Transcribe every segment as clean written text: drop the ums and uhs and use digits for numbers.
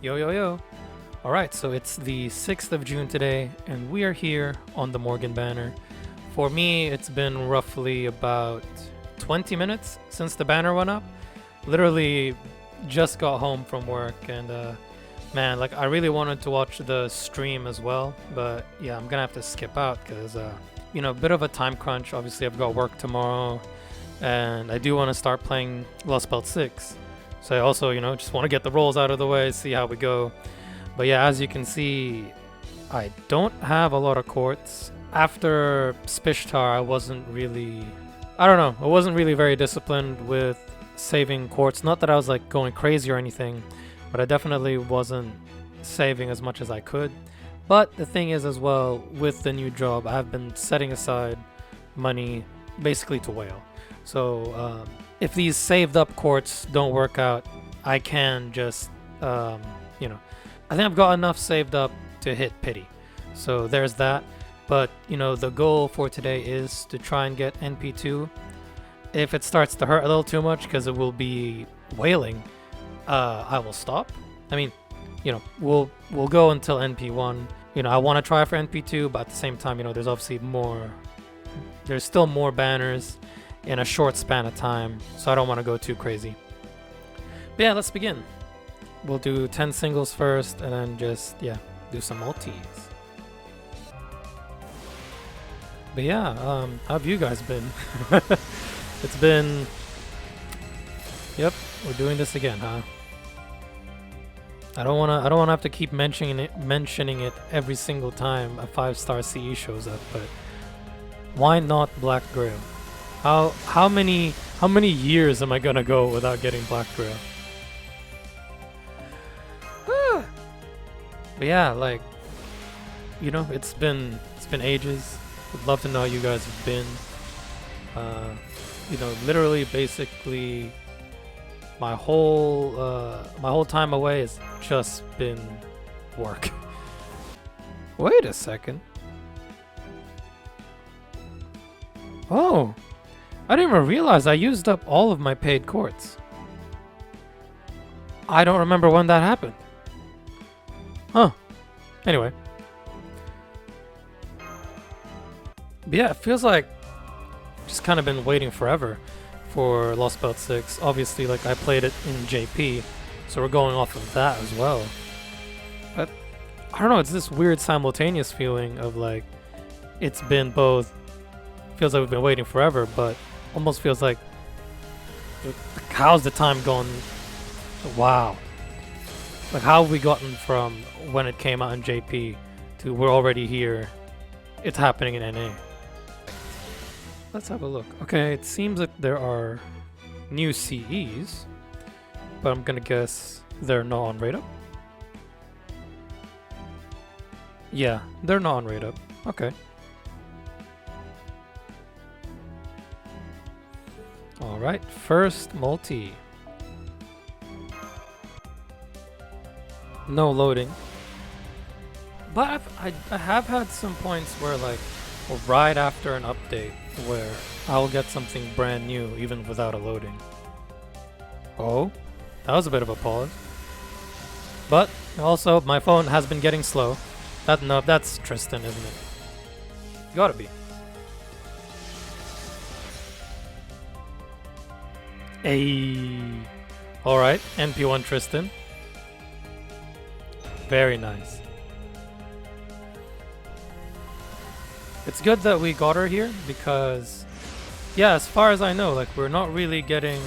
Yo, yo, yo. Alright, so it's the 6th of June today, and we are here on the Morgan banner. For me, it's been roughly about 20 minutes since the banner went up. Literally just got home from work, and man, like I really wanted to watch the stream as well, but yeah, I'm gonna have to skip out because, you know, a bit of a time crunch. Obviously, I've got work tomorrow, and I do want to start playing Lostbelt 6. So I also, you know, just want to get the rolls out of the way, see how we go. But yeah, as you can see, I don't have a lot of quartz. After Spishtar, I wasn't really very disciplined with saving quartz. Not that I was like going crazy or anything, but I definitely wasn't saving as much as I could. But the thing is as well, with the new job, I've been setting aside money basically to whale. So if these saved up quartz don't work out, I can just, you know, I think I've got enough saved up to hit pity. So there's that. But, you know, the goal for today is to try and get NP2. If it starts to hurt a little too much because it will be whaling, I will stop. I mean, you know, we'll go until NP1. You know, I want to try for NP2, but at the same time, you know, there's obviously there's still more banners in a short span of time, so I don't want to go too crazy. But yeah, let's begin. We'll do 10 singles first, and then just, yeah, do some multis. But yeah, how have you guys been? It's been... Yep, we're doing this again, huh? I don't wanna have to keep mentioning it every single time a 5-star CE shows up, but why not Black Grail? How many years am I gonna go without getting Black Grail? But yeah, like, you know, it's been ages. Would love to know how you guys have been. You know, literally, basically, my whole time away has just been work. Wait a second. Oh, I didn't even realize I used up all of my paid quartz. I don't remember when that happened. Huh. Anyway. But yeah, it feels like just kind of been waiting forever for Lostbelt 6. Obviously, like I played it in JP, so we're going off of that as well. But I don't know, it's this weird simultaneous feeling of like it's been both. Feels like we've been waiting forever, but almost feels like how's the time gone? Wow. Like how have we gotten from when it came out in JP to we're already here? It's happening in NA. Let's have a look. Okay, it seems that there are new CEs, but I'm gonna guess they're not on rate up. Yeah, they're not on rate up. Okay. Alright, first multi. No loading. But I have had some points where like, right after an update, where I'll get something brand new even without a loading. Oh, that was a bit of a pause. But also, my phone has been getting slow. That's Tristan, isn't it? Gotta be. Ayy. Alright, NP1 Tristan. Very nice. It's good that we got her here because, yeah, as far as I know, like we're not really getting,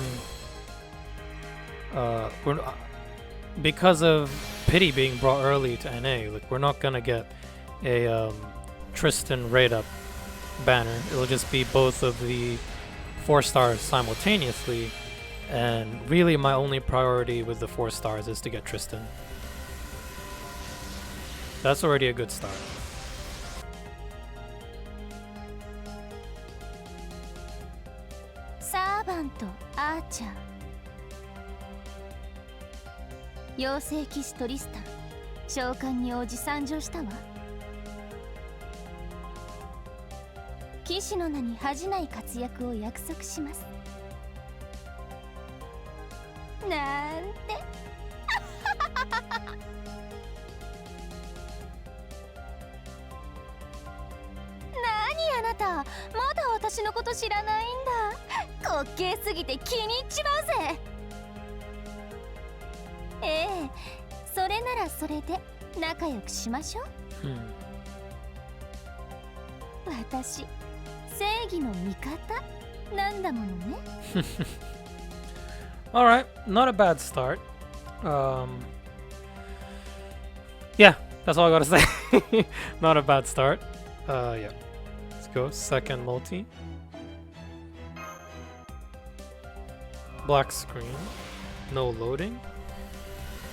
because of Pity being brought early to NA, like we're not gonna get a Tristan rate up banner. It'll just be both of the 4 stars simultaneously, and really my only priority with the 4 stars is to get Tristan. That's already a good start. Servant Archer 妖精騎士トリスタン召喚に応じ参上したわ。騎士の名に恥じない活躍を約束します。なんてゃまだ私のこと知らないんだ。滑稽すぎて気に入っちまうぜ。ええ、それならそれで仲良くしましょう。私正義の味方なんだものね。Alright, not a bad start. Yeah, that's all I gotta say. Not a bad start. Yeah. Let's go. Second multi. Black screen. No loading.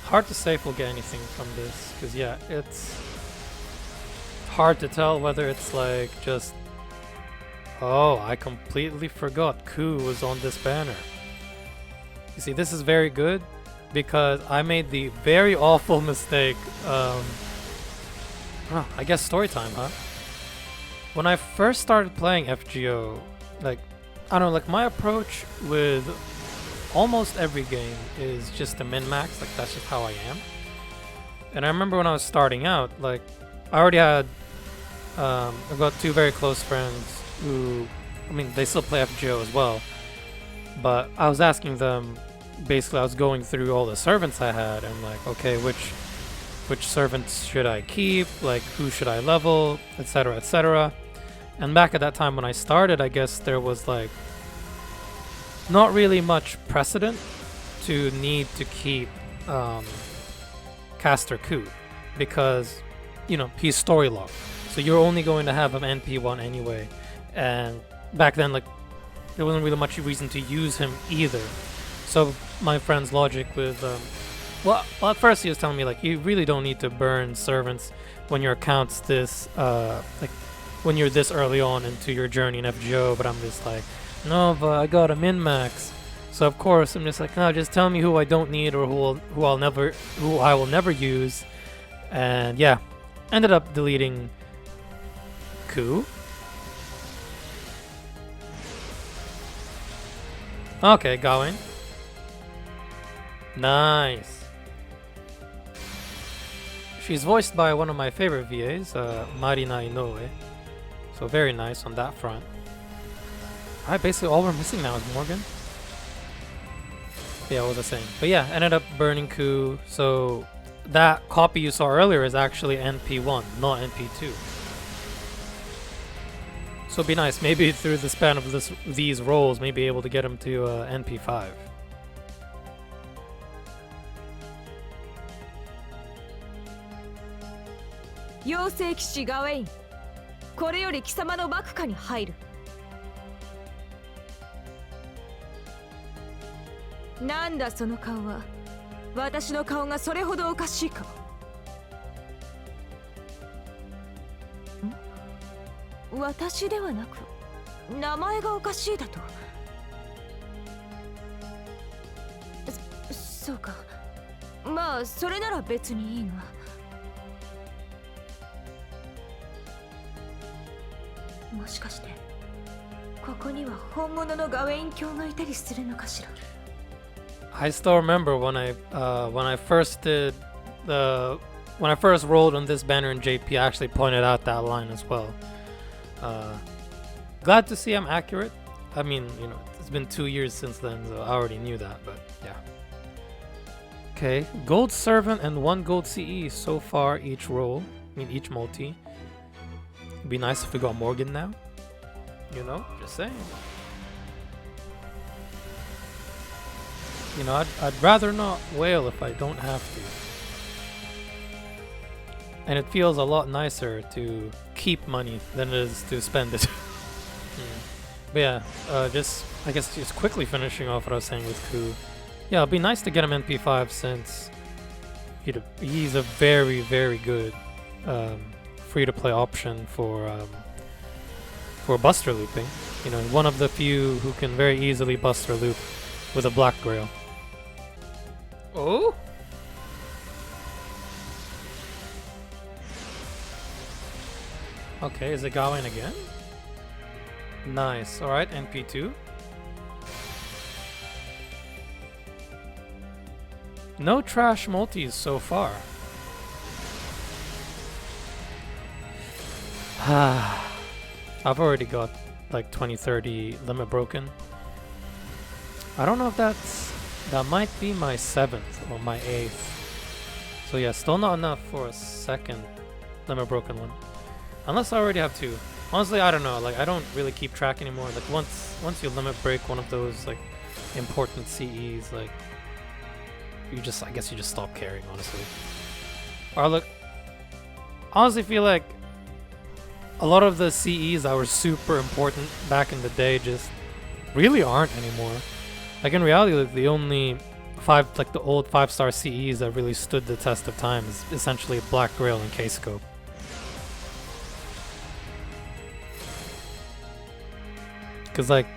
Hard to say if we'll get anything from this, because yeah, it's hard to tell whether it's like just... Oh, I completely forgot Ku was on this banner. You see, this is very good because I made the very awful mistake. I guess story time, huh? When I first started playing FGO, like, I don't know, like my approach with almost every game is just to min-max, like that's just how I am. And I remember when I was starting out, like, I already had, I've got two very close friends who, I mean, they still play FGO as well, but I was asking them, basically I was going through all the servants I had and like, okay, which servants should I keep, like who should I level, etc, etc. And back at that time when I started, I guess there was like not really much precedent to need to keep Caster Ku, because, you know, he's story locked, so you're only going to have him NP1 anyway, and back then like there wasn't really much reason to use him either. So my friend's logic with well, at first he was telling me like you really don't need to burn servants when your account's this like when you're this early on into your journey in FGO, but I'm just like, no, but I got a min-max. So of course I'm just like, no, just tell me who I don't need or who I will never use. And yeah, ended up deleting Ku. Okay, going. Nice. She's voiced by one of my favorite VAs, Marina Inoue. So very nice on that front. Alright, basically all we're missing now is Morgan. Yeah, what was I saying? But yeah, ended up burning Ku. So that copy you saw earlier is actually NP1, not NP2. So it'd be nice, maybe through the span of these rolls, maybe able to get him to NP5. Nanda その顔は私の顔がそれほどおかしいか。私ではなく名前がおかしいだと。そうか。まあそれなら別にいいが。もしかしてここには本物のガウェイン卿がいたりするのかしら。I still remember when I first rolled on this banner in JP, I actually pointed out that line as well. Glad to see I'm accurate. I mean, you know, it's been 2 years since then, so I already knew that, but yeah. Okay, gold servant and 1 gold CE so far each roll. I mean, each multi. It'd be nice if we got Morgan now. You know, just saying. You know, I'd rather not whale if I don't have to. And it feels a lot nicer to keep money than it is to spend it. But yeah, I guess just quickly finishing off what I was saying with Ku. Yeah, it'd be nice to get him NP5 since he's a very, very good free-to-play option for buster looping. You know, one of the few who can very easily buster loop with a black grail. Oh? Okay, is it Gawain again? Nice. Alright, NP2. No trash multis so far. I've already got like 20, 30 limit broken. I don't know if that might be my 7th or my 8th. So yeah, still not enough for a second limit broken one. Unless I already have 2. Honestly, I don't know. Like, I don't really keep track anymore. Like, once you limit break one of those like important CEs, like I guess you just stop caring, honestly. Or look, honestly feel like a lot of the CEs that were super important back in the day just really aren't anymore. Like, in reality, like, the only the old 5-star CEs that really stood the test of time is essentially Black Grail and K-Scope. Because, like,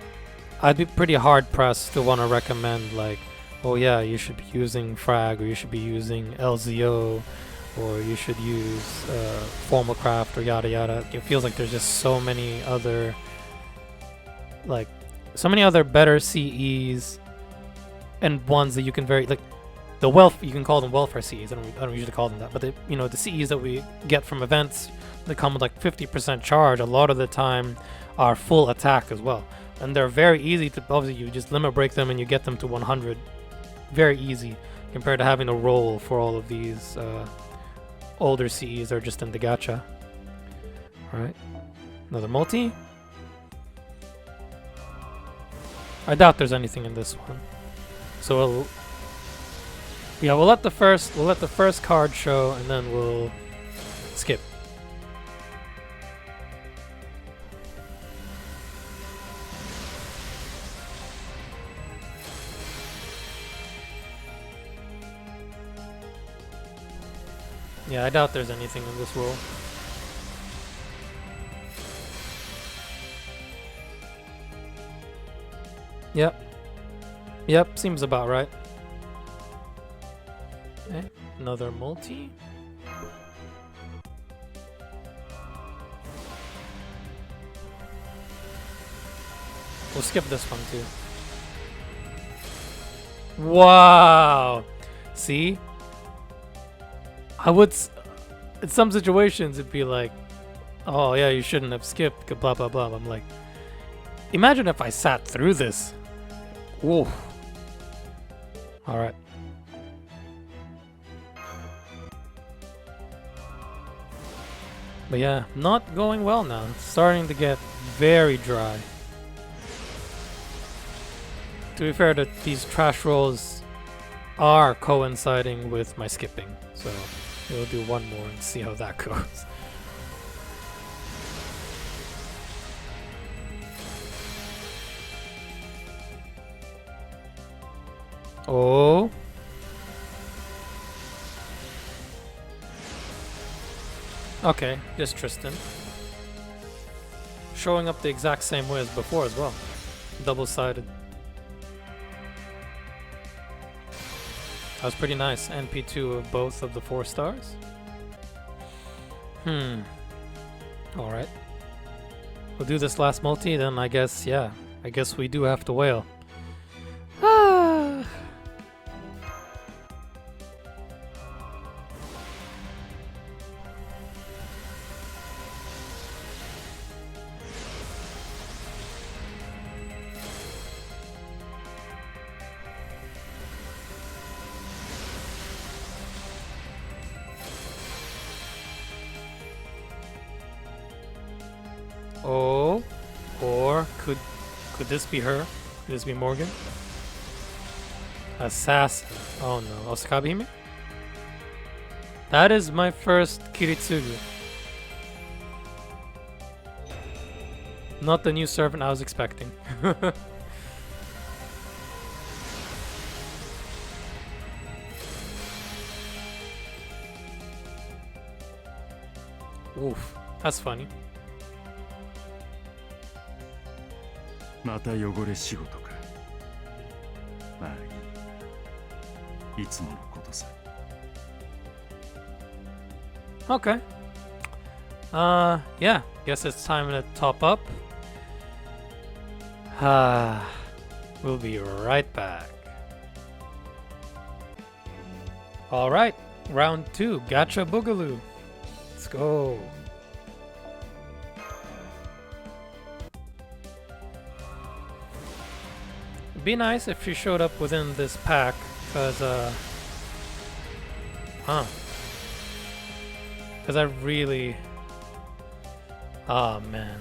I'd be pretty hard pressed to want to recommend, like, oh yeah, you should be using Frag, or you should be using LZO, or you should use Formal Craft, or yada yada. It feels like there's just so many other better CEs, and ones that you can you can call them welfare CEs. I don't usually call them that, but the CEs that we get from events that come with like 50% charge, a lot of the time are full attack as well, and they're very easy to, obviously you just limit break them and you get them to 100 very easy, compared to having to roll for all of these older CEs that are just in the gacha. Alright, another multi. I doubt there's anything in this one, so we'll let the first card show, and then we'll skip. Yeah, I doubt there's anything in this roll. Yep, seems about right. Okay, another multi. We'll skip this one too. Wow! See? I would, in some situations, it'd be like, oh yeah, you shouldn't have skipped, blah blah blah. I'm like, imagine if I sat through this. Whoa. Alright. But yeah, not going well now. It's starting to get very dry. To be fair, these trash rolls are coinciding with my skipping, so we'll do one more and see how that goes. Oh. Okay, just Tristan. Showing up the exact same way as before as well. Double-sided. That was pretty nice. NP2 of both of the 4 stars. Alright. We'll do this last multi, then I guess, yeah. I guess we do have to wail. Oh, or could this be her? Could this be Morgan? Assassin. Oh no, Osakabe Hime? That is my first Kiritsugu. Not the new servant I was expecting. Oof, that's funny. また汚れ仕事か。まあいい。いつものことさ。Okay. Yeah. Guess it's time to top up. We'll be right back. All right. Round 2. Gacha Boogaloo. Let's go. be nice if she showed up within this pack, cause cause I really, oh man,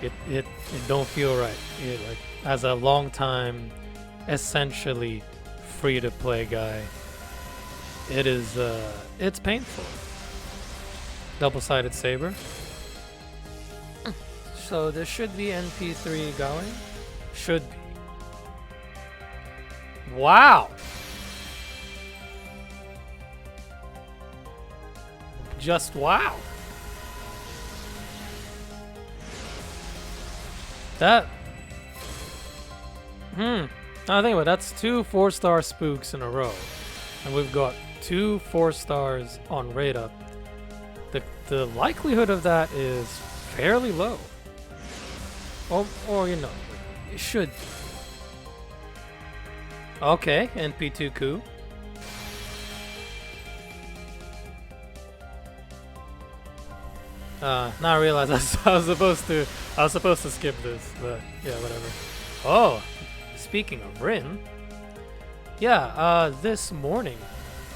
it don't feel right. Like as a long time, essentially free to play guy, it is it's painful. Double-sided saber. So there should be NP3 going. Should be. Wow. Just wow. That. I think about it, that's 2 4-star spooks in a row, and we've got 2 4 stars on rate up. The likelihood of that is fairly low. Or you know, it should be. Okay, NP2 coup. Now I realize I was supposed to skip this, but yeah, whatever. Oh, speaking of Rin, yeah, this morning,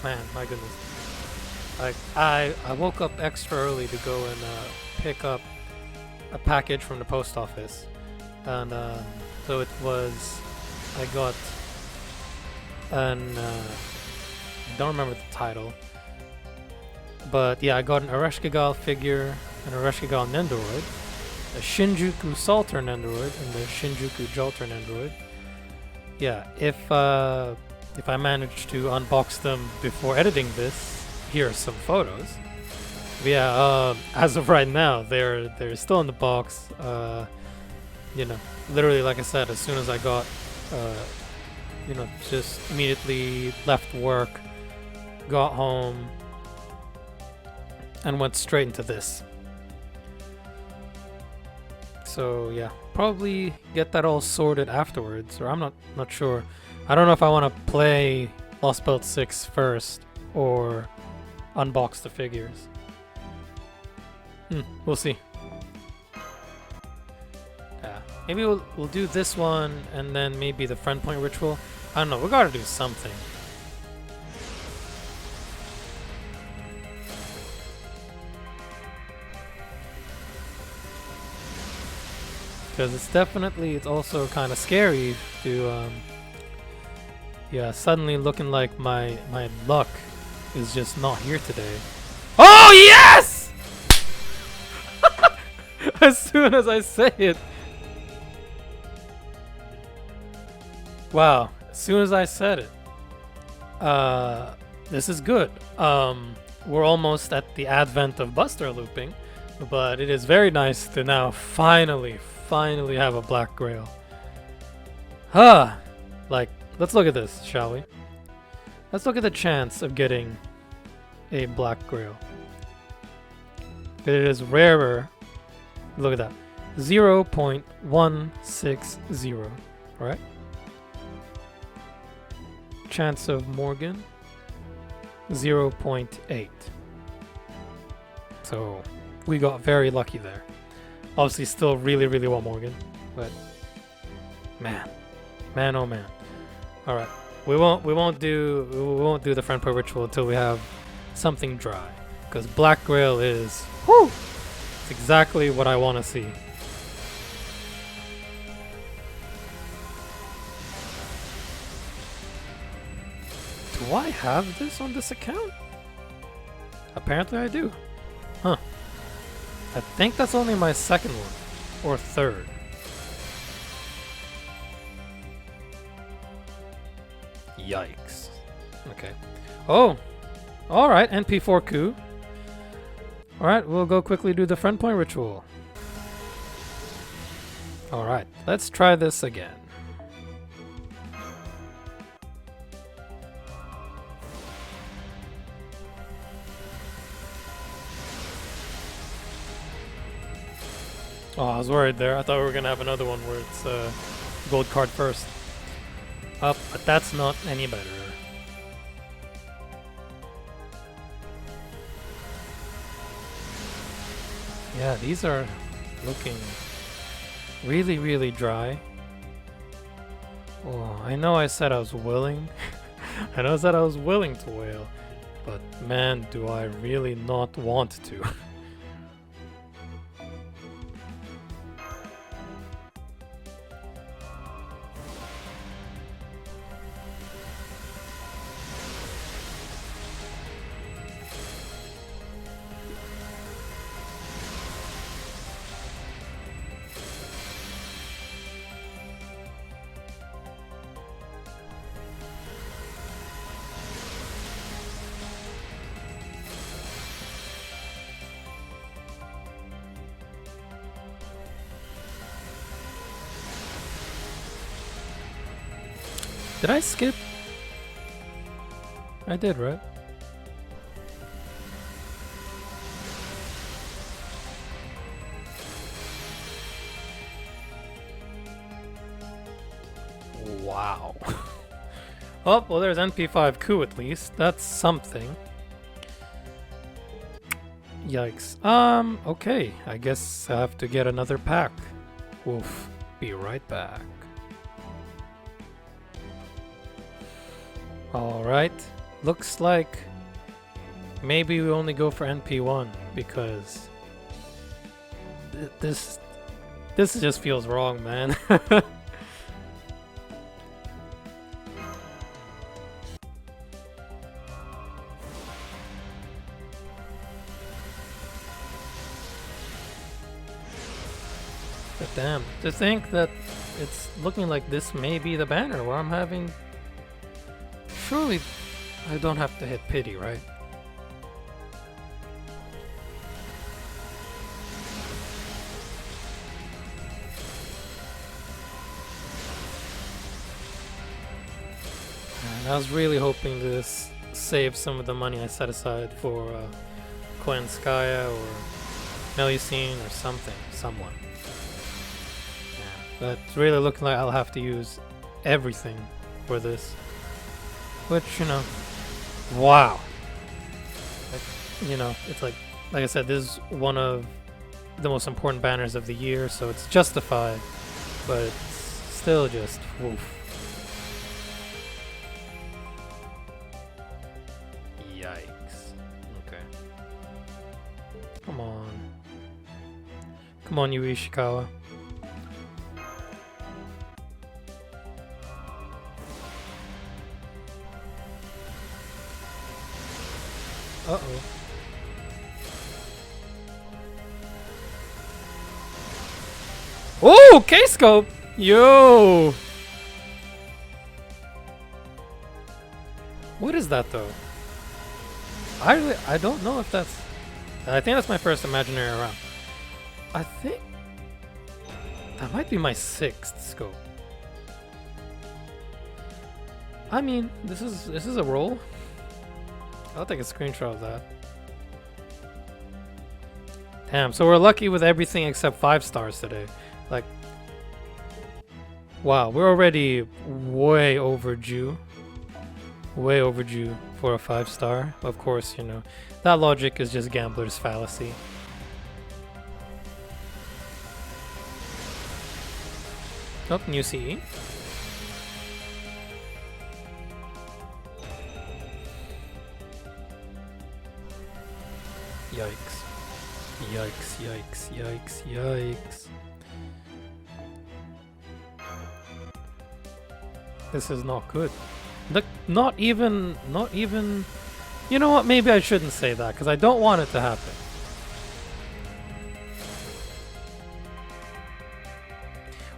man, my goodness, like I woke up extra early to go and pick up a package from the post office, and so it was, I got an I don't remember the title, but yeah, I got an Ereshkigal figure, an Ereshkigal Nendoroid, a Shinjuku Salter Nendoroid, and the Shinjuku Jolter Nendoroid. Yeah, if I manage to unbox them before editing this, here are some photos. But yeah, as of right now, they're still in the box. You know, literally, like I said, as soon as I got, you know, just immediately left work, got home, and went straight into this. So yeah, probably get that all sorted afterwards, or I'm not sure. I don't know if I want to play Lostbelt 6 first or unbox the figures. We'll see. Yeah, maybe we'll do this one and then maybe the friend point ritual. I don't know. We gotta do something. Because it's also kind of scary to yeah, suddenly looking like my luck is just not here today. Oh yes! As soon as I say it. Wow, as soon as I said it. This is good. We're almost at the advent of Buster looping, but it is very nice to now finally have a Black Grail. Like, let's look at this, shall we? Let's look at the chance of getting a Black Grail. It is rarer. Look at that. 0.160. Alright? Chance of Morgan. 0.8. So, we got very lucky there. Obviously, still really want Morgan, but man, oh man. All right, we won't do the friend point ritual until we have something dry, because Black Grail is whoo. It's exactly what I want to see. Do I have this on this account? Apparently, I do. Huh. I think that's only my second one, or third. Yikes. Okay. Oh! Alright, NP4 coup. Alright, we'll go quickly do the friend point ritual. Alright, let's try this again. Oh, I was worried there. I thought we were gonna have another one where it's gold card first. But that's not any better. Yeah, these are looking really, really dry. Oh, I know I said I was willing. I know I said I was willing to whale, but man, do I really not want to. Did I skip? I did, right? Wow. Oh, well, there's NP5 coup at least. That's something. Yikes. Okay. I guess I have to get another pack. Woof. Be right back. Alright, looks like maybe we only go for NP1 because this just feels wrong, man. But damn, to think that it's looking like this may be the banner where I'm having... Surely I don't have to hit pity, right? And I was really hoping to save some of the money I set aside for Koenskaya or Melusine or someone. Yeah, but it's really looking like I'll have to use everything for this. Which, you know, wow. Like, you know, it's like I said, this is one of the most important banners of the year, so it's justified, but it's still just woof. Yikes. Okay. Come on. Come on, Yui Ishikawa. Uh-oh. Oh, K-scope! Yo! What is that though? I don't know if that's... I think that's my first imaginary round. I think... that might be my 6th scope. I mean, this is a roll. I'll take a screenshot of that. Damn, so we're lucky with everything except 5 stars today. Like, wow, we're already way overdue. Way overdue for a 5-star. Of course, you know, that logic is just gambler's fallacy. Oh, new CE. Yikes. Yikes, yikes, yikes, yikes. This is not good. Look, not even... You know what, maybe I shouldn't say that, because I don't want it to happen.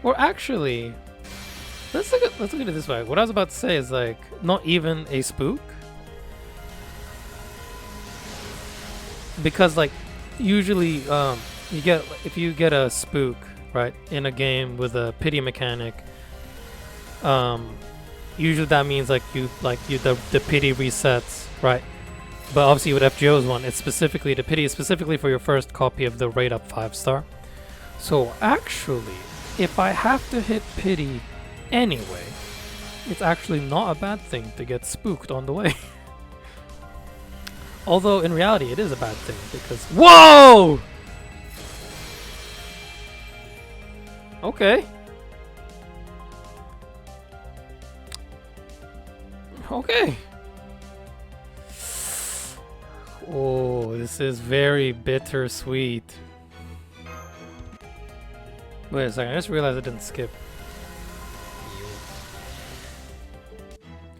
Or actually, let's look at it this way. What I was about to say is like, not even a spook. Because like usually if you get a spook right in a game with a pity mechanic, usually that means the pity resets, right? But obviously with FGO's one, it's specifically the pity is specifically for your first copy of the rate up 5-star. So actually, if I have to hit pity anyway, it's actually not a bad thing to get spooked on the way. Although in reality it is a bad thing because... Whoa! Okay. Okay. Oh, this is very bittersweet. Wait a second, I just realized I didn't skip.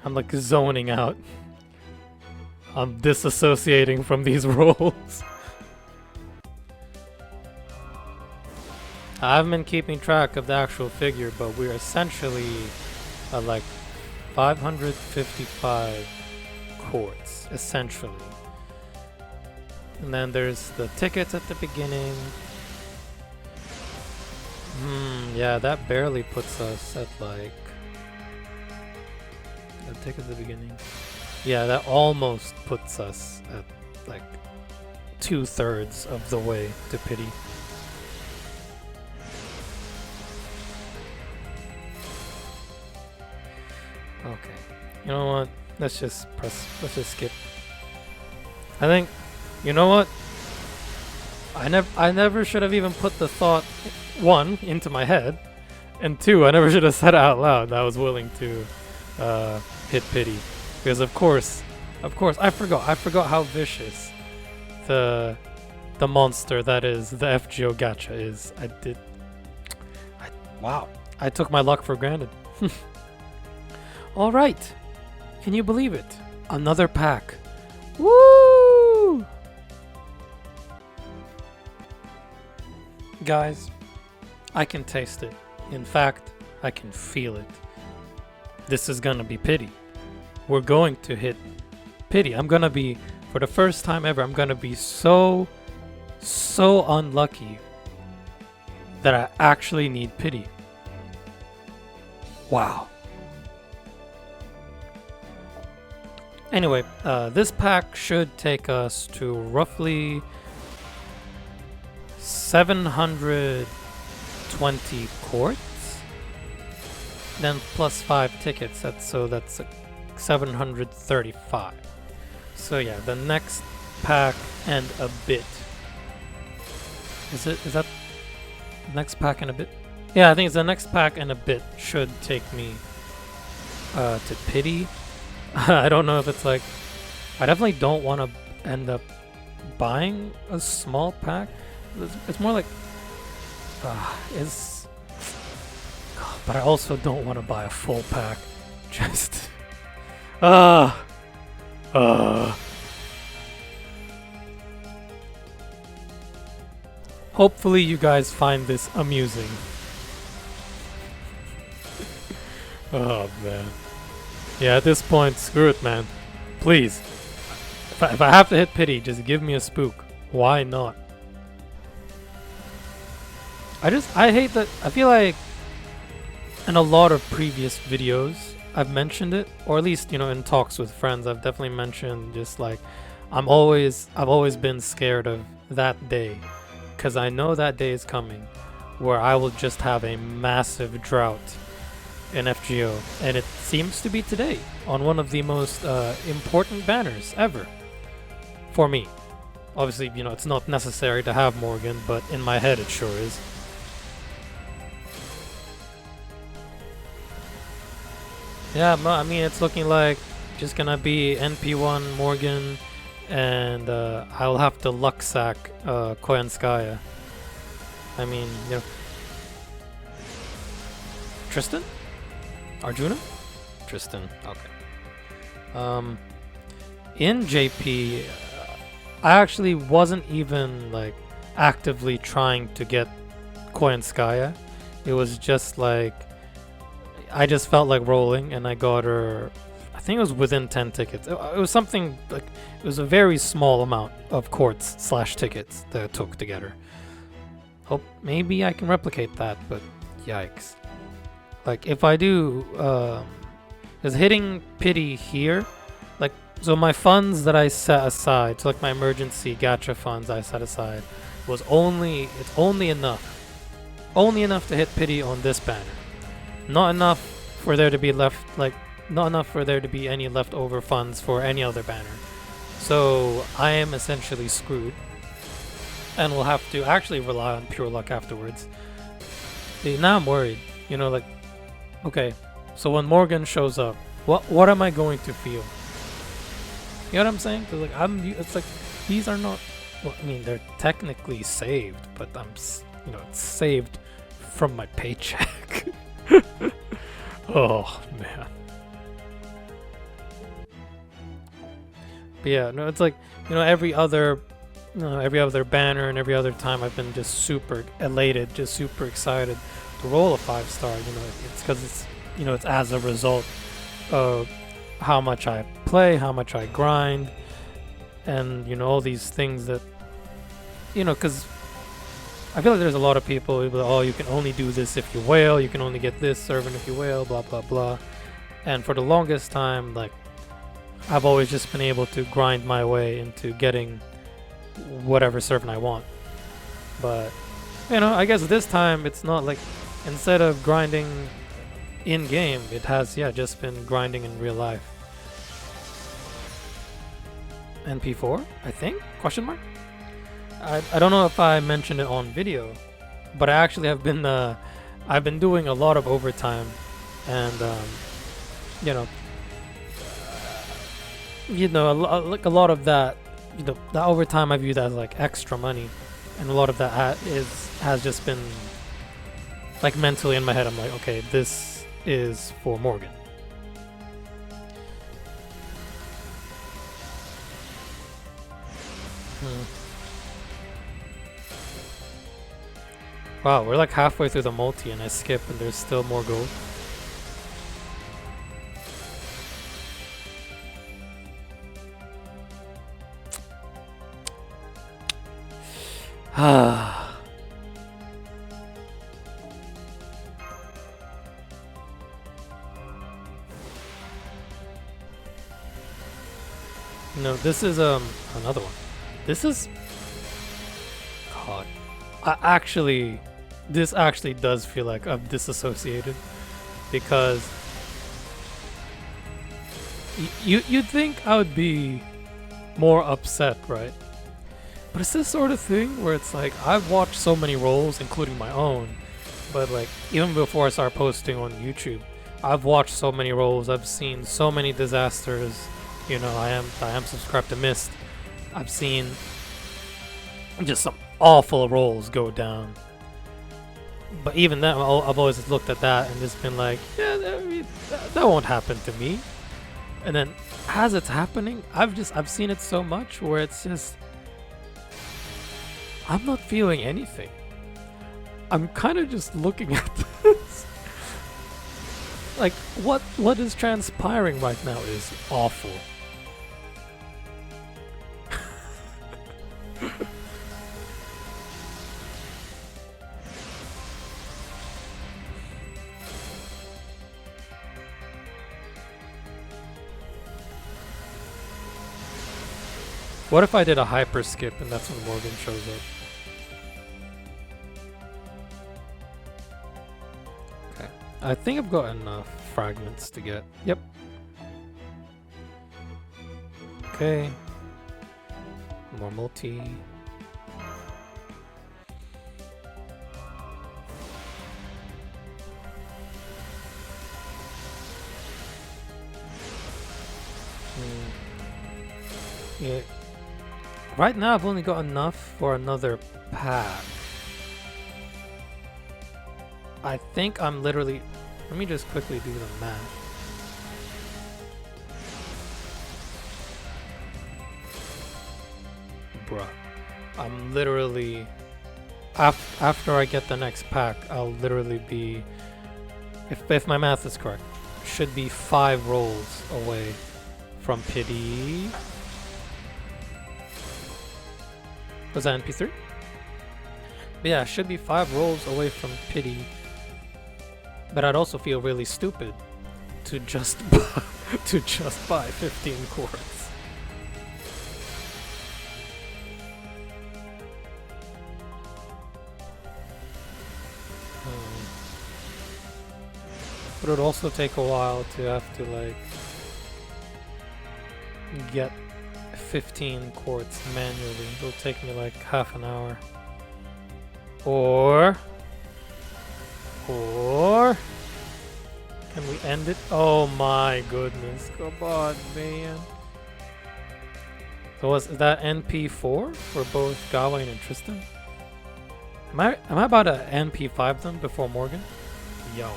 I'm like zoning out. I'm disassociating from these rolls. I haven't been keeping track of the actual figure, but we're essentially at like 555 quartz, essentially. And then there's the tickets at the beginning. Yeah, that barely puts us at like... The ticket at the beginning. Yeah, that almost puts us at like 2/3 of the way to pity. Okay. You know what? Let's just skip. I think, you know what? I never should have even put the thought, one, into my head, and two, I never should have said it out loud that I was willing to hit pity. Because of course, I forgot how vicious the monster that is the FGO gacha is. Wow. I took my luck for granted. Alright. Can you believe it? Another pack. Woo! Guys, I can taste it. In fact, I can feel it. This is gonna be pity. We're going to hit pity. I'm gonna be, for the first time ever, I'm gonna be so unlucky that I actually need pity. Wow. Anyway, this pack should take us to roughly 720 quartz, then plus 5 tickets. That's 735. So yeah, the next pack and a bit. Is that next pack and a bit? Yeah, I think it's the next pack and a bit should take me to pity. I don't know if it's like, I definitely don't want to end up buying a small pack. It's more like, but I also don't want to buy a full pack. Just, Hopefully you guys find this amusing. Oh man. Yeah, at this point, screw it, man. Please. If I have to hit pity, just give me a spook. Why not? I hate that. I feel like in a lot of previous videos, I've mentioned it, or at least, you know, in talks with friends, I've definitely mentioned just like, I've always been scared of that day, because I know that day is coming where I will just have a massive drought in FGO, and it seems to be today on one of the most important banners ever for me. Obviously, you know, it's not necessary to have Morgan, but in my head it sure is. Yeah, I mean, it's looking like just gonna be NP1 Morgan, and I'll have to luck sack Koyanskaya. I mean, you know, Tristan? Arjuna? Tristan, okay. In JP, I actually wasn't even like actively trying to get Koyanskaya. It was just like, I just felt like rolling, and I got her, I think it was within 10 tickets. It was something like, it was a very small amount of quartz / tickets that it took to get her. Hope maybe I can replicate that, but yikes. Like, if I do, is hitting pity here, like, so my funds that I set aside, so like my emergency gacha funds I set aside, was it's only enough to hit pity on this banner. Not enough for there to be not enough for there to be any leftover funds for any other banner. So I am essentially screwed, and will have to actually rely on pure luck afterwards. See, now I'm worried. You know, like, okay, so when Morgan shows up, what am I going to feel? You know what I'm saying? 'Cause, like, it's like these are not. Well, I mean, they're technically saved, but you know, it's saved from my paycheck. Oh man. But yeah, no, it's like, you know, every other banner and every other time I've been just super elated, just super excited to roll a 5-star. You know, it's because it's, you know, it's as a result of how much I play, how much I grind, and, you know, all these things that, you know, because I feel like there's a lot of people who be like, oh, you can only do this if you whale, you can only get this servant if you whale, blah blah blah. And for the longest time, like, I've always just been able to grind my way into getting whatever servant I want. But, you know, I guess this time it's not like, instead of grinding in game, it has, yeah, just been grinding in real life. NP4, I think? Question mark? I don't know if I mentioned it on video, but I actually have been I've been doing a lot of overtime, and you know, like a lot of that, you know, the overtime I view as like extra money, and a lot of that has just been like mentally in my head. I'm like, okay, this is for Morgan. Wow, we're like halfway through the multi and I skip and there's still more gold. No, this is another one. This is, God, this actually does feel like I'm disassociated, because you'd think I would be more upset, right? But it's this sort of thing where it's like, I've watched so many rolls, including my own, but like, even before I start posting on YouTube, I've watched so many rolls, I've seen so many disasters. You know, I am subscribed to Mist. I've seen just some awful rolls go down. But even then, I've always looked at that and just been like, yeah, I mean, that won't happen to me. And then as it's happening, I've seen it so much where it's just, I'm not feeling anything. I'm kind of just looking at this. Like, what is transpiring right now is awful. What if I did a hyper skip and that's when Morgan shows up? Okay. I think I've got enough fragments to get. Yep. Okay. More multi. Yeah. Right now I've only got enough for another pack. I think I'm literally... Let me just quickly do the math. Bruh. I'm literally... After I get the next pack, I'll literally be... If my math is correct, should be 5 rolls away from pity... Was that NP3? But yeah, should be 5 rolls away from pity. But I'd also feel really stupid to just buy 15 quartz. But it would also take a while to have to like get 15 quartz manually. It'll take me like half an hour. Or Or can we end it? Oh my goodness. Come on, man. So is that NP4 for both Gawain and Tristan? Am I about to NP5 them before Morgan? Yo.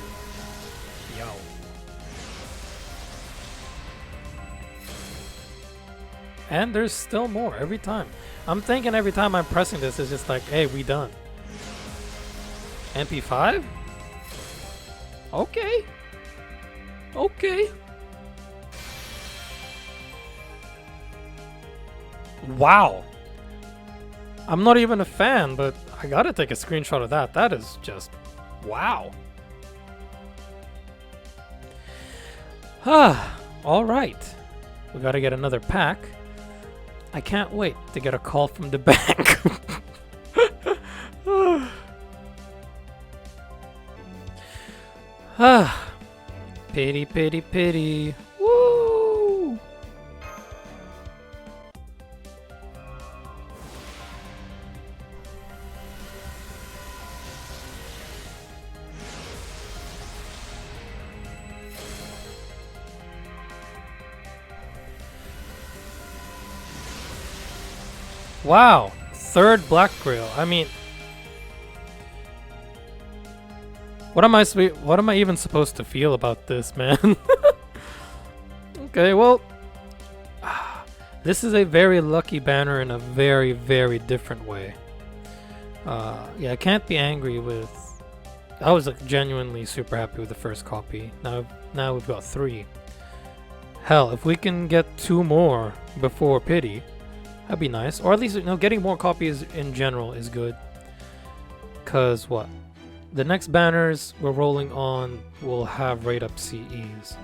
And there's still more every time. I'm thinking every time I'm pressing this, it's just like, hey, we done. NP5? Okay. Wow. I'm not even a fan, but I gotta take a screenshot of that. That is just wow. Alright. We gotta get another pack. I can't wait to get a call from the bank. Pity. Woo! Wow, third Black Grail. I mean, what am I even supposed to feel about this, man? Okay, well, this is a very lucky banner in a very, very different way. Yeah, I can't be angry with. I was like, genuinely super happy with the first copy. Now we've got 3. Hell, if we can get 2 more before Pity, that'd be nice. Or at least, getting more copies in general is good. Cause what? The next banners we're rolling on will have rate up CEs,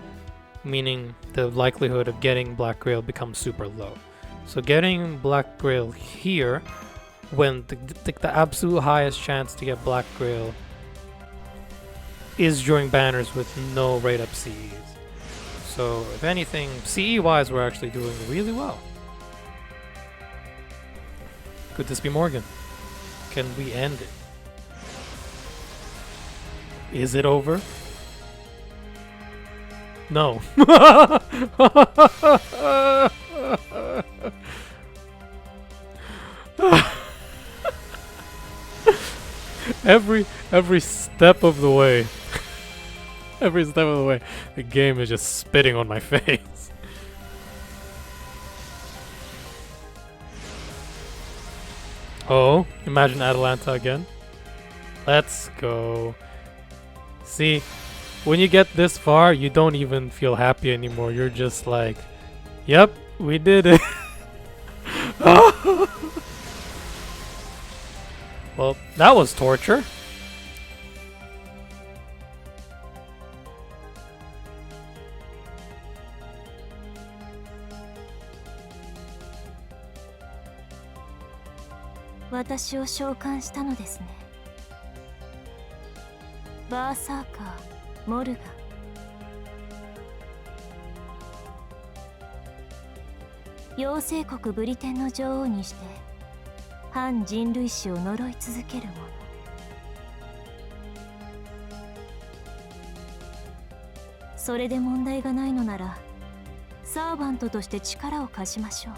meaning the likelihood of getting Black Grail becomes super low. So getting Black Grail here, when the absolute highest chance to get Black Grail is during banners with no rate up CEs. So if anything, CE wise, we're actually doing really well. Could this be Morgan? Can we end it? Is it over? No. every step of the way. Every step of the way, the game is just spitting on my face. Oh, imagine Atalanta again. Let's go. See, when you get this far, you don't even feel happy anymore. You're just like, yep, we did it. Well, that was torture.私を召喚したのですね。バーサーカー、モルガン。妖精国ブリテンの女王にして反人類史を呪い続ける者。それで問題がないのならサーバントとして力を貸しましょう。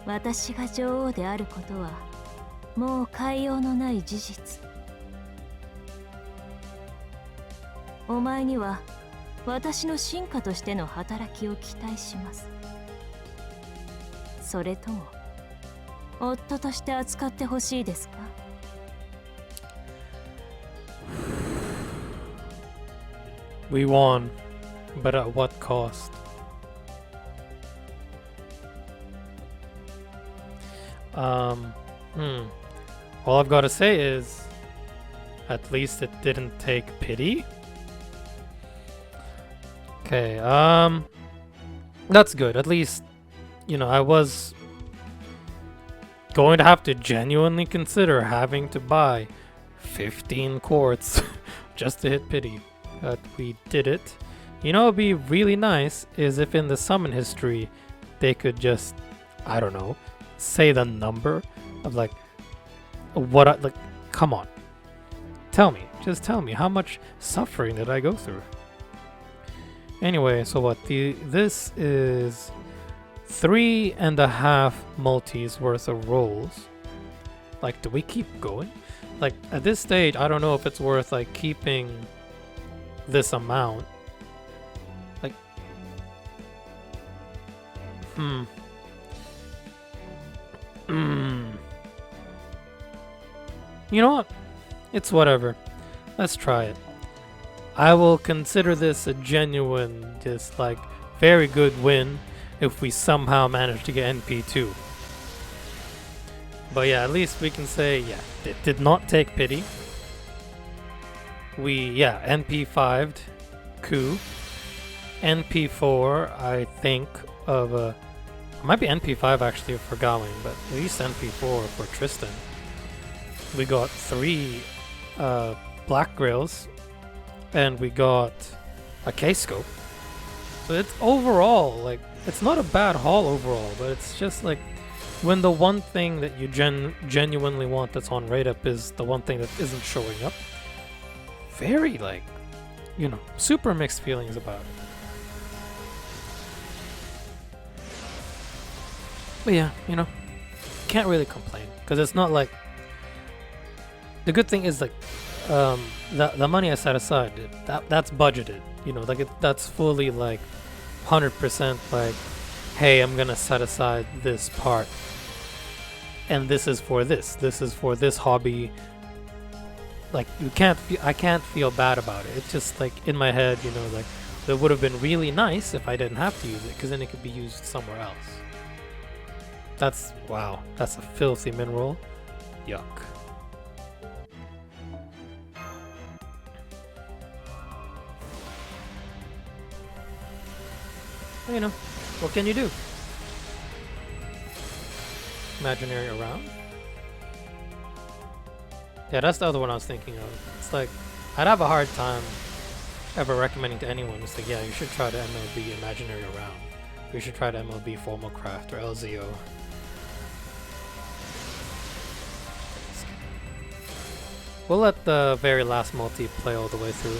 私が女王であることはもう変えようのない事実。お前には私の進化としての働きを期待します。それとも夫として扱ってほしいですか？ We won, but at what cost? All I've got to say is, at least it didn't take pity. Okay, that's good. At least, I was going to have to genuinely consider having to buy 15 quartz just to hit pity. But we did it. What'd be really nice is if in the summon history they could just, I don't know, say the number of like what I like. Come on, tell me, just tell me, how much suffering did I go through? Anyway, so what? This is 3.5 multis worth of rolls. Like, do we keep going? Like, at this stage, I don't know if it's worth like keeping this amount. Like, You know what? It's whatever. Let's try it. I will consider this a genuine, just like, very good win if we somehow manage to get NP2. But yeah, at least we can say, yeah, it did not take pity. We, yeah, NP5'd Ku. NP4, I think, of it might be NP5 actually for Gawain, but at least NP4 for Tristan. We got 3 Black Grails, and we got a K-Scope. So it's overall, like, it's not a bad haul overall, but it's just like, when the one thing that you genuinely want that's on rate-up is the one thing that isn't showing up, very, like, you know, super mixed feelings about it. But yeah, you know, can't really complain, because it's not like, the good thing is, like, the money I set aside, that's budgeted, you know, like, that's fully, like, 100% like, hey, I'm gonna set aside this part, and this is for this hobby. Like, I can't feel bad about it. It's just like, in my head, you know, like, it would have been really nice if I didn't have to use it, because then it could be used somewhere else. Wow, that's a filthy min roll. Yuck. Well, you know, what can you do? Imaginary around? Yeah, that's the other one I was thinking of. It's like, I'd have a hard time ever recommending to anyone. It's like, yeah, you should try to MLB Imaginary around. You should try to MLB Formal Craft or LZO. We'll let the very last multi play all the way through.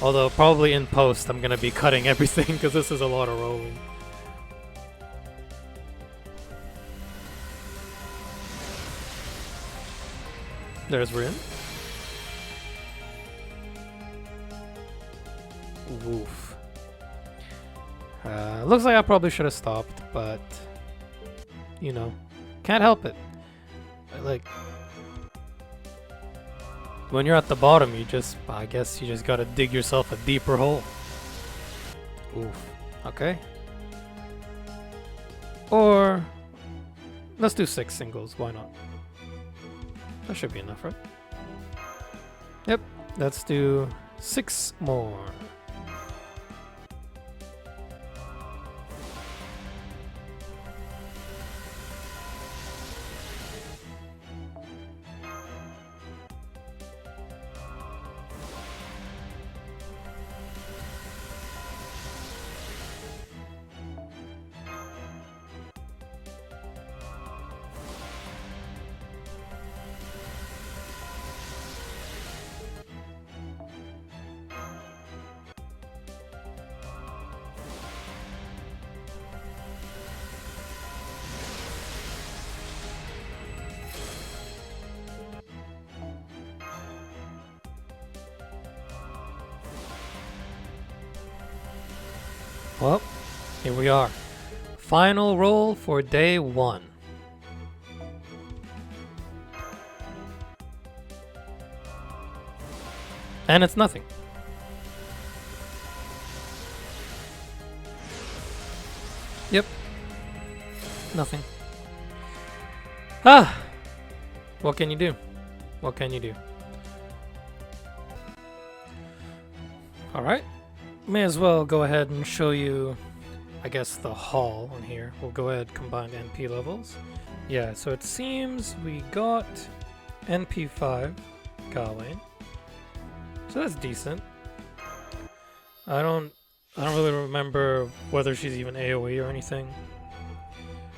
Although, probably in post, I'm gonna be cutting everything because this is a lot of rolling. There's Rin. Woof. Looks like I probably should have stopped, but, you know, can't help it. Like, when you're at the bottom, I guess you just gotta dig yourself a deeper hole. Oof. Okay. Or, let's do 6 singles, why not? That should be enough, right? Yep, let's do 6 more. Well, here we are. Final roll for day 1. And it's nothing. Yep. Nothing. Ah! What can you do? What can you do? Alright. May as well go ahead and show you, I guess, the haul on here. We'll go ahead and combine NP levels. Yeah, so it seems we got NP5 Gawain. So that's decent. I don't really remember whether she's even AoE or anything.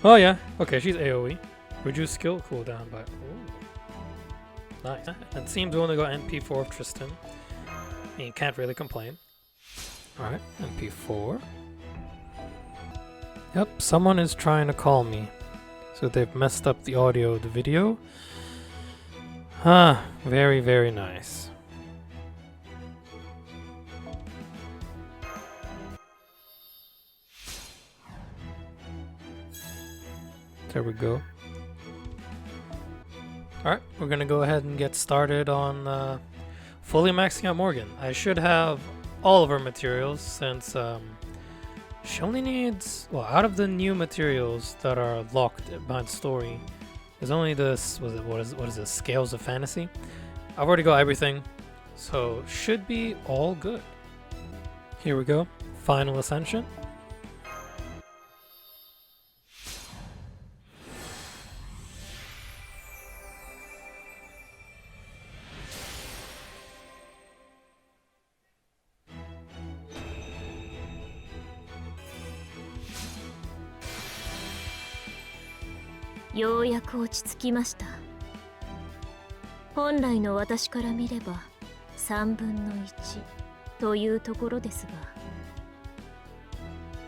Oh yeah, okay, she's AoE. Reduce skill cooldown by... Ooh. Nice. It seems we only got NP4 of Tristan. I mean, can't really complain. Alright, NP4. Yep, someone is trying to call me. So they've messed up the audio of the video. Ah, very, very nice. There we go. Alright, we're gonna go ahead and get started on fully maxing out Morgan. I should have all of her materials since she only needs, well, out of the new materials that are locked behind story, there's only this, what is this, Scales of Fantasy? I've already got everything, so should be all good. Here we go, final Ascension.ようやく落ち着きました。本来の私から見れば3分の1というところですが、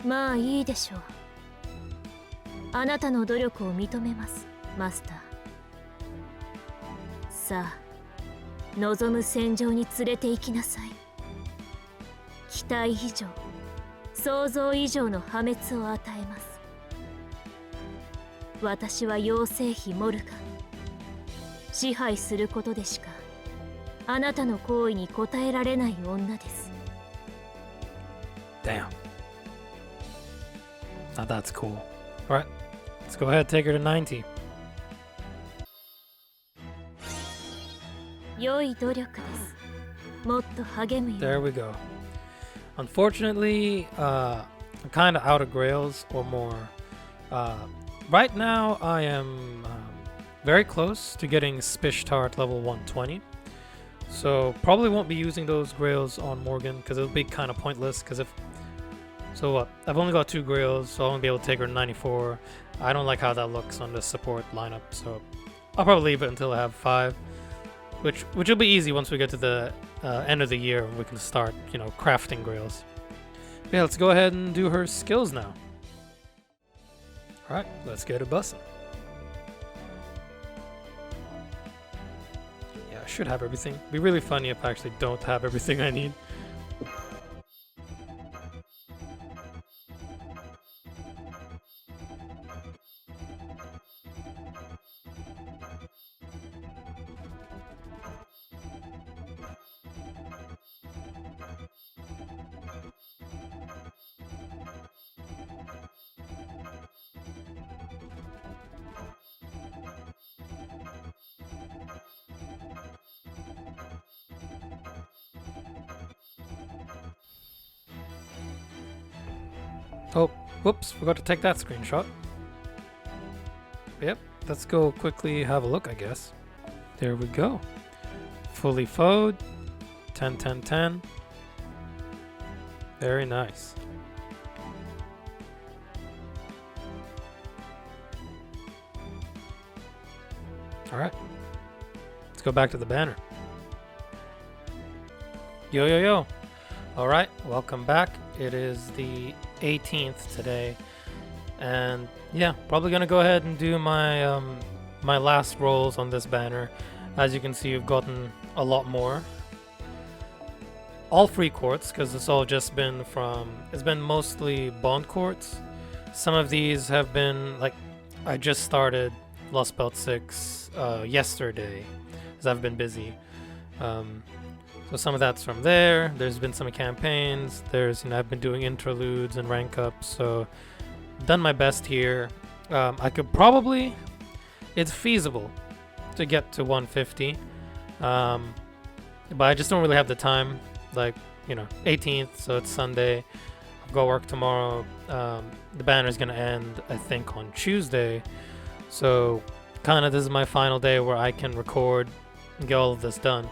まあいいでしょう。あなたの努力を認めます、マスター。さあ、望む戦場に連れて行きなさい。期待以上、想像以上の破滅を与えます。私は妖精妃モルガン。支配することでしかあなたの行為に応えられない女です。 Damn. Now that's cool. Alright, let's go ahead and take her to 90. 良い努力です。もっと励むよ。 There we go. Unfortunately, I'm kind of out of grails or more. Right now, I am very close to getting Spishtar at level 120. So probably won't be using those grails on Morgan because it'll be kind of pointless. Because if so, what? I've only got 2 grails, so I won't be able to take her to 94. I don't like how that looks on the support lineup, so I'll probably leave it until I have 5, which will be easy once we get to the end of the year. We can start, you know, crafting grails. But yeah, let's go ahead and do her skills now. Alright, let's get a bussin'. Yeah, I should have everything. It'd be really funny if I actually don't have everything I need. Oh, whoops, forgot to take that screenshot. Yep, let's go quickly have a look, I guess. There we go. Fully fowed. 10, 10, 10. Very nice. Alright. Let's go back to the banner. Yo, yo, yo. Alright, welcome back. It is the 18th today. And yeah, probably gonna go ahead and do my my last rolls on this banner. As you can see, we've gotten a lot more. All free quartz, because it's all just been from, it's been mostly bond quartz. Some of these have been, like, I just started Lostbelt 6 yesterday, because I've been busy. So some of that's from there. There's been some campaigns. There's, you know, I've been doing interludes and rank ups, so done my best here. I could probably, it's feasible to get to 150, but I just don't really have the time. Like, you know, 18th, so it's Sunday. I've got work tomorrow. The banner's gonna end, I think, on Tuesday. So kind of this is my final day where I can record and get all of this done.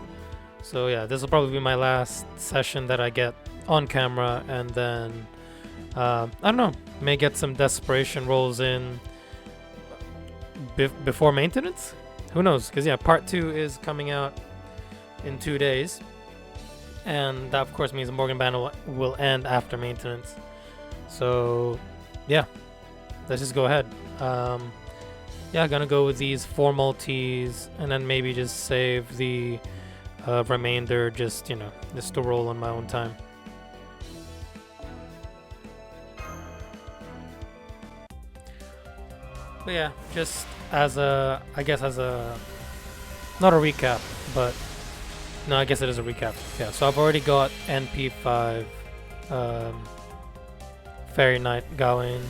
So yeah, this will probably be my last session that I get on camera, and then I don't know, may get some desperation rolls in before maintenance. who knows? Because yeah, part 2 is coming out in 2 days, and that of course means the Morgan banner will end after maintenance. So yeah, let's just go ahead. Yeah, gonna go with these 4 multis, and then maybe just save the remainder, just to roll on my own time. But yeah, just as a, I guess as a, not a recap, but no, I guess it is a recap. Yeah, so I've already got NP5, Fairy Knight Gawain,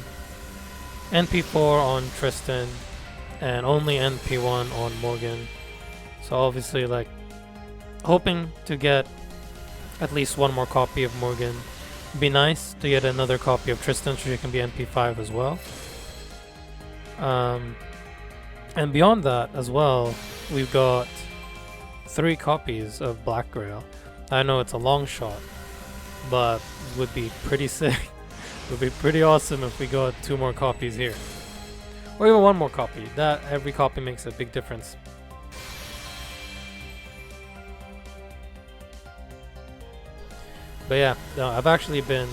NP4 on Tristan, and only NP1 on Morgan. So obviously, like, hoping to get at least 1 more copy of Morgan. Be nice to get another copy of Tristan so she can be NP5 as well. And beyond that as well, we've got 3 copies of Black Grail. I know it's a long shot, but it would be pretty sick. It would be pretty awesome if we got 2 more copies here, or even 1 more copy. That every copy makes a big difference. But yeah, no, I've actually been,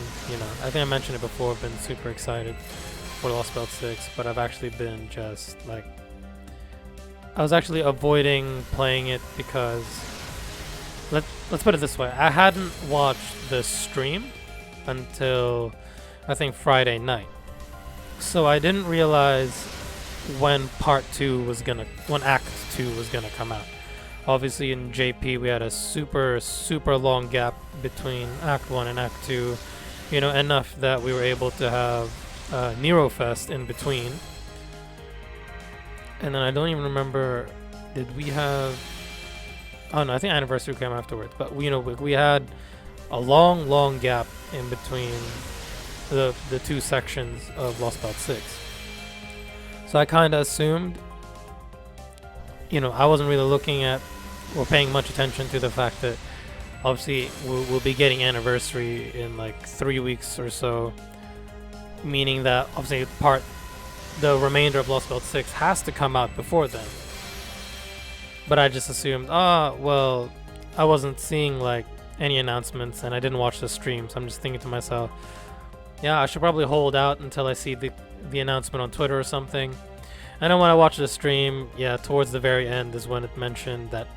I think I mentioned it before, I've been super excited for Lostbelt 6, but I've actually been just like, I was actually avoiding playing it because, let's put it this way, I hadn't watched the stream until I think Friday night, so I didn't realize when Act 2 was gonna come out. Obviously in JP we had a super long gap between Act 1 and Act 2, enough that we were able to have Nero Fest in between. And then I don't even remember, did we have, oh no, I think Anniversary came afterwards, but we had a long gap in between the 2 sections of Lostbelt 6. So I kind of assumed, I wasn't really looking at or paying much attention to the fact that obviously we'll be getting Anniversary in like 3 weeks or so, meaning that obviously the remainder of Lostbelt 6 has to come out before then. But I just assumed, well, I wasn't seeing like any announcements and I didn't watch the stream, so I'm just thinking to myself, yeah, I should probably hold out until I see the announcement on Twitter or something. And then when I watched the stream, yeah, towards the very end is when it mentioned that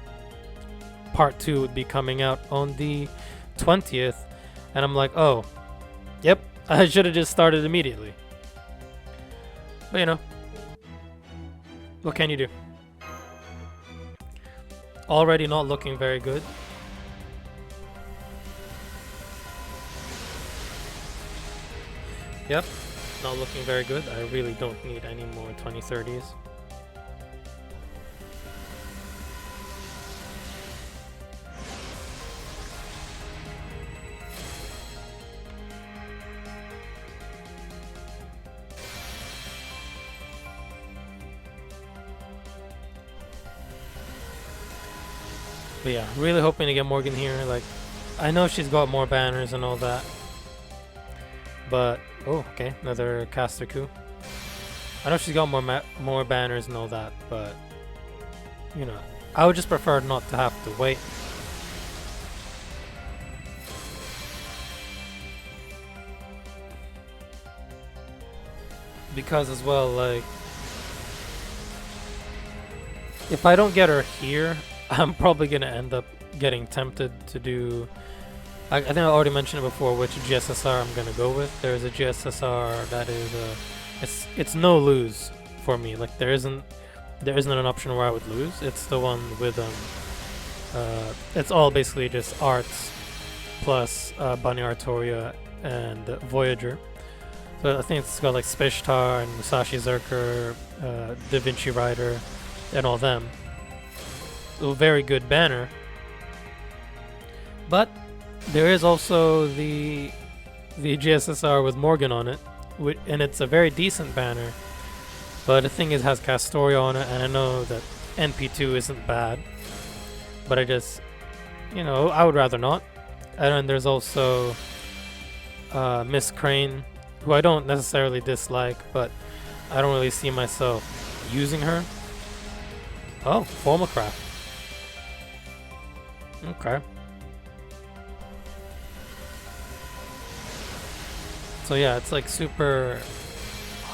Part 2 would be coming out on the 20th, and I'm like, oh, yep, I should have just started immediately. But what can you do? Already not looking very good. Yep, not looking very good. I really don't need any more 2030s. But yeah, really hoping to get Morgan here. Like, I know she's got more banners and all that, but oh, okay, another caster coup. I know she's got more banners and all that, but I would just prefer not to have to wait. Because as well, like, if I don't get her here, I'm probably gonna end up getting tempted to do. I think I already mentioned it before which GSSR I'm gonna go with. There's a GSSR that is it's no lose for me. Like there isn't an option where I would lose. It's the one with it's all basically just arts plus Bunny Artoria and Voyager. So I think it's got like Spishtar and Musashi Zerker, Da Vinci Rider, and all them. A very good banner, but there is also the GSSR with Morgan on it, and it's a very decent banner. But the thing is, it has Castoria on it, and I know that NP2 isn't bad, but I just, I would rather not. And then there's also Miss Crane, who I don't necessarily dislike, but I don't really see myself using her. Oh, formal craft. Okay. So yeah, it's like super...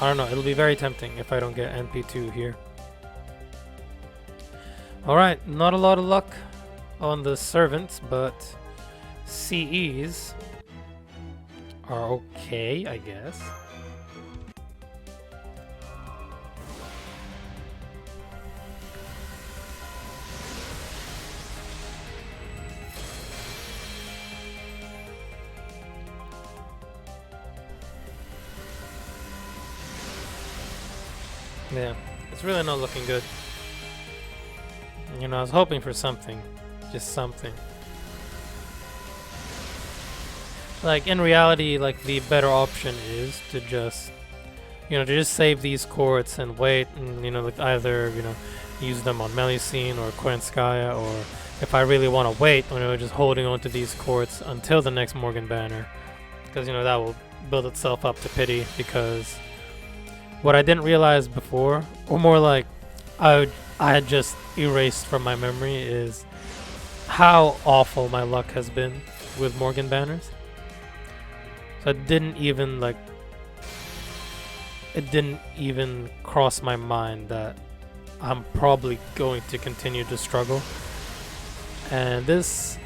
I don't know, it'll be very tempting if I don't get NP2 here. Alright, not a lot of luck on the servants, but CEs are okay, I guess. Yeah, it's really not looking good. You know, I was hoping for something. Just something. Like, in reality, like, the better option is to just, you know, to just save these courts and wait and, you know, like either, you know, use them on Melusine or Kwenskaya, or if I really want to wait, you know, just holding on to these courts until the next Morgan banner. Because, you know, that will build itself up to pity, because what I didn't realize before, or more like I had just erased from my memory, is how awful my luck has been with Morgan banners. So it didn't even cross my mind that I'm probably going to continue to struggle. And these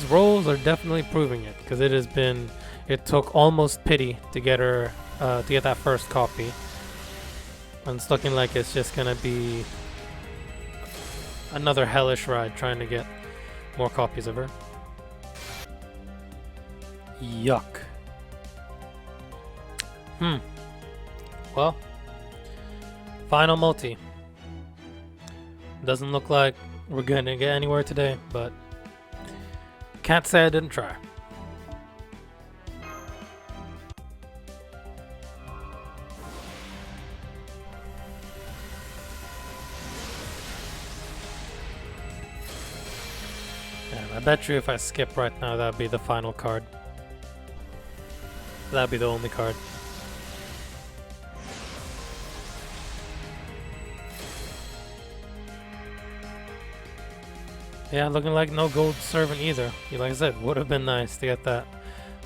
rolls are definitely proving it, because it took almost pity to get her to get that first copy, and it's looking like it's just gonna be another hellish ride trying to get more copies of her. Yuck. Well, final multi. Doesn't look like we're gonna get anywhere today, but can't say I didn't try. I bet you if I skip right now, that'd be the final card. That'd be the only card. Yeah, looking like no gold servant either. Like I said, would have been nice to get that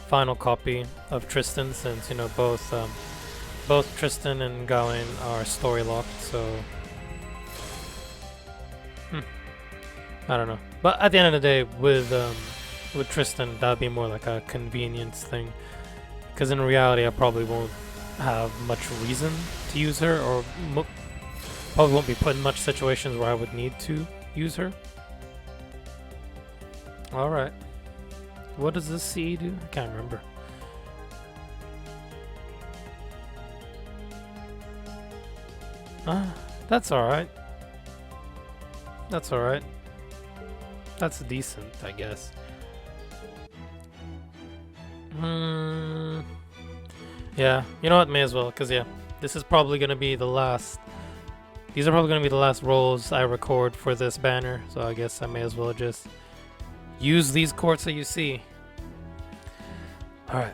final copy of Tristan, since, you know, both Tristan and Gawain are story locked, so I don't know. But at the end of the day, with Tristan, that'd be more like a convenience thing, because in reality, I probably won't have much reason to use her, or probably won't be put in much situations where I would need to use her. Alright. What does this CE do? I can't remember. That's alright. That's alright. That's decent, I guess. Yeah, you know what? May as well, because yeah, this is probably going to be the last. These are probably going to be the last rolls I record for this banner, so I guess I may as well just use these courts that you see. Alright.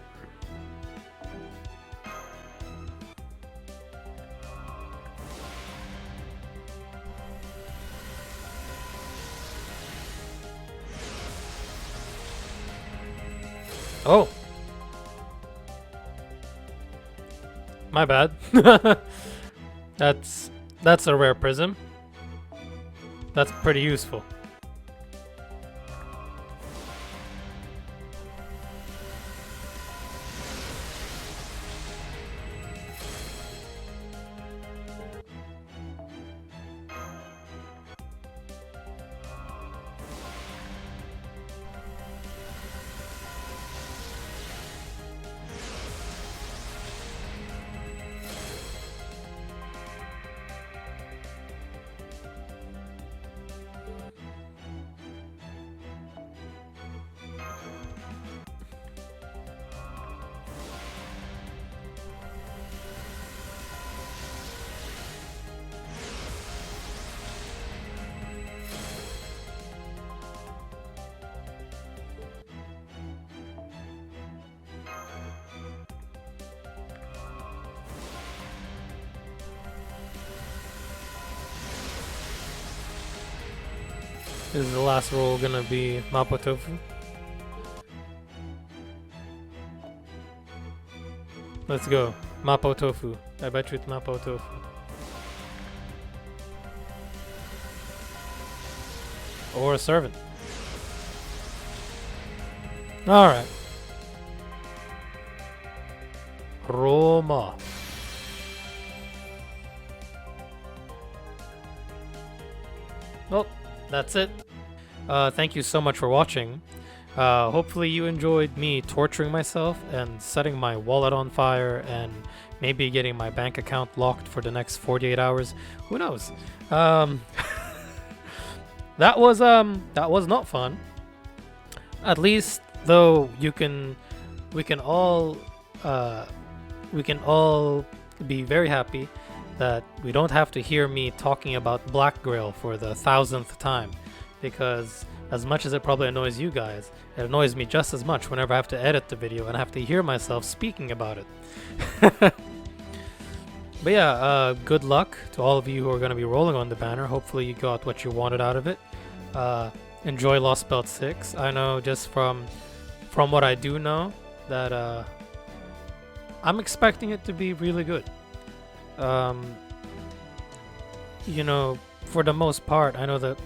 Oh. My bad. That's a rare prism. That's pretty useful. Is the last roll gonna be Mapo Tofu? Let's go. Mapo Tofu. I bet you it's Mapo Tofu. Or a servant. Alright. Roma. Well, that's it. Thank you so much for watching. Hopefully you enjoyed me torturing myself and setting my wallet on fire and maybe getting my bank account locked for the next 48 hours. Who knows? That was not fun. At least though we can all be very happy that we don't have to hear me talking about Black Grail for the 1000th time, because as much as it probably annoys you guys, it annoys me just as much whenever I have to edit the video and I have to hear myself speaking about it. But yeah, good luck to all of you who are going to be rolling on the banner. Hopefully you got what you wanted out of it. Enjoy Lostbelt 6. I know just from what I do know that I'm expecting it to be really good. You know, for the most part, I know that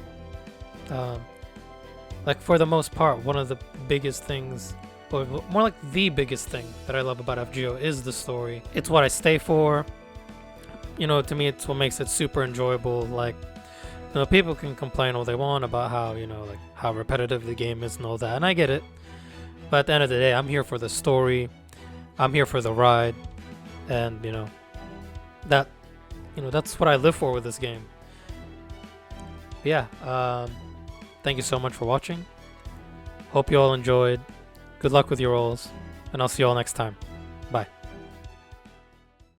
for the most part, one of the biggest things, or more like the biggest thing that I love about FGO is the story. It's what I stay for. You know, to me, it's what makes it super enjoyable. Like, you know, people can complain all they want about how, you know, like how repetitive the game is and all that, and I get it. But at the end of the day, I'm here for the story. I'm here for the ride, and you know, that's what I live for with this game. But yeah, thank you so much for watching. Hope you all enjoyed. Good luck with your rolls, and I'll see you all next time. Bye.